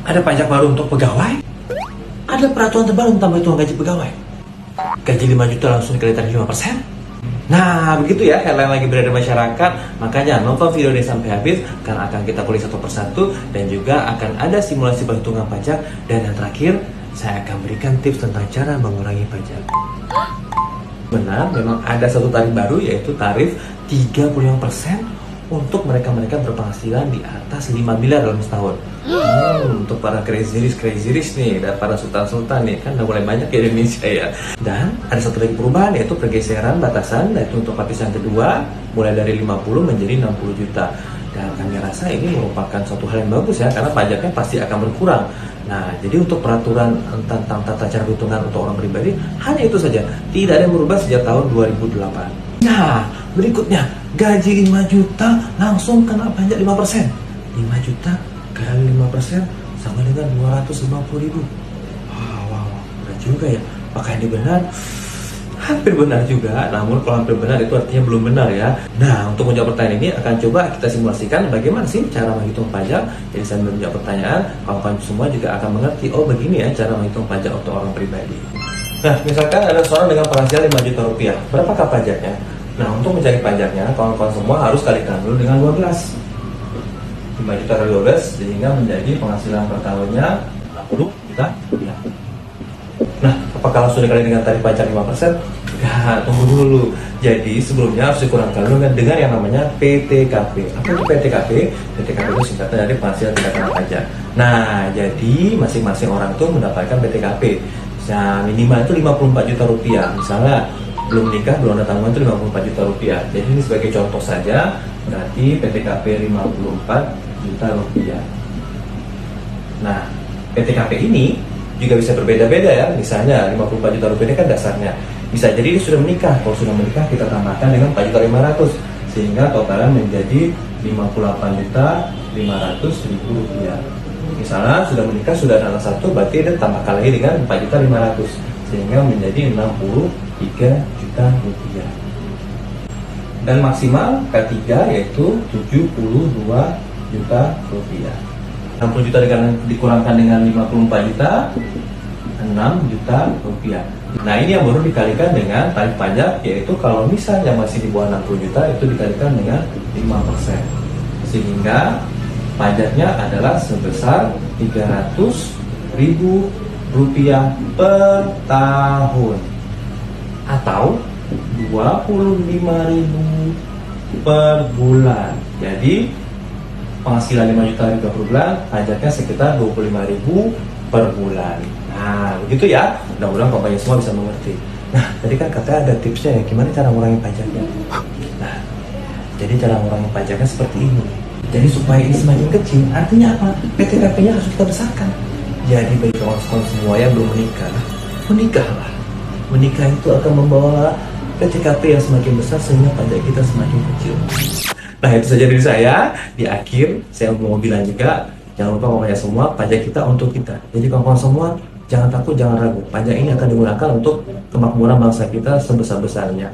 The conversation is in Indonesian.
Ada pajak baru untuk pegawai? Ada peraturan terbaru tentang perhitungan gaji pegawai. Gaji 5 juta langsung dikali tarif 5%. Nah, begitu ya headline lagi berada di masyarakat. Makanya nonton video ini sampai habis, karena akan kita kulik satu persatu dan juga akan ada simulasi perhitungan pajak. Dan yang terakhir, saya akan berikan tips tentang cara mengurangi pajak. Benar, memang ada satu tarif baru, yaitu tarif 35% untuk mereka-mereka berpenghasilan di atas 5 miliar dalam setahun. Untuk para crazy rich nih, dan para sultan-sultan nih, kan udah mulai banyak di Indonesia ya. Dan ada satu lagi perubahan, yaitu pergeseran batasan, yaitu untuk lapisan kedua, mulai dari 50 menjadi 60 juta. Dan kami rasa ini merupakan suatu hal yang bagus ya, karena pajaknya pasti akan berkurang. Nah, jadi untuk peraturan tentang tata cara perhitungan untuk orang pribadi, hanya itu saja. Tidak ada yang berubah sejak tahun 2008. Nah, berikutnya, gaji 5 juta langsung kena pajak 5%. 5 juta kali 5% sama dengan 250.000. Wow, benar juga ya. Apakah ini benar? Hampir benar juga, namun kalau hampir benar itu artinya belum benar ya. Nah, untuk menjawab pertanyaan ini akan coba kita simulasikan bagaimana sih cara menghitung pajak. Jadi sambil menjawab pertanyaan, kawan-kawan semua juga akan mengerti, oh begini ya cara menghitung pajak untuk orang pribadi. Nah, misalkan ada seorang dengan penghasilan 5 juta rupiah, berapakah pajaknya? Nah, untuk mencari pajaknya, kawan-kawan semua harus kalikan dulu dengan 12. 5 juta kali 12 sehingga menjadi penghasilan per tahunnya 60 juta rupiah. Nah, apakah langsung dikali dengan tarif pajak 5%? Ya, tunggu dulu. Jadi sebelumnya harus dikurangkan dulu dengan yang namanya PTKP. Apa itu PTKP? PTKP itu singkatan dari penghasilan tidak kena pajak. Nah, jadi masing-masing orang itu mendapatkan PTKP. Nah, minimal itu 54 juta rupiah. Misalnya belum nikah, belum ada tanggungan itu 54 juta rupiah. Jadi ini sebagai contoh saja, berarti PTKP 54 juta rupiah. Nah, PTKP ini juga bisa berbeda-beda ya. Misalnya 54 juta rupiah ini kan dasarnya. Bisa jadi dia sudah menikah. Kalau sudah menikah kita tambahkan dengan 4.500.000 sehingga totalnya menjadi 58.500.000 rupiah. Misalnya sudah menikah, sudah ada anak satu, berarti dia tambahkan lagi dengan 4.500.000 sehingga menjadi 63 juta rupiah. Dan maksimal K3 yaitu 72 juta rupiah. 60 juta dikurangkan dengan 54 juta, 6 juta rupiah. Nah, ini yang baru dikalikan dengan tarif pajak, yaitu kalau misalnya masih di bawah 60 juta itu dikalikan dengan 5%. Sehingga pajaknya adalah sebesar 300.000 rupiah per tahun atau 25.000 per bulan. Jadi penghasilan 5 juta rupiah per bulan, pajaknya sekitar 25.000 per bulan. Nah, begitu ya. Mudah-mudahan kampanye semua bisa mengerti. Nah, tadi kan katanya ada tipsnya ya, gimana cara mengurangi pajaknya. Nah, jadi cara mengurangi pajaknya seperti ini. Jadi supaya ini semakin kecil, artinya apa? PTKP-nya harus kita besarkan. Jadi bagi kawan-kawan semua yang belum menikah, menikahlah. Menikah itu akan membawa PTKP yang semakin besar sehingga pajak kita semakin kecil. Nah, itu saja dari saya. Di akhir, saya mau bilang juga, jangan lupa pokoknya semua, pajak kita untuk kita. Jadi kawan-kawan semua, jangan takut, jangan ragu. Pajak ini akan digunakan untuk kemakmuran bangsa kita sebesar-besarnya.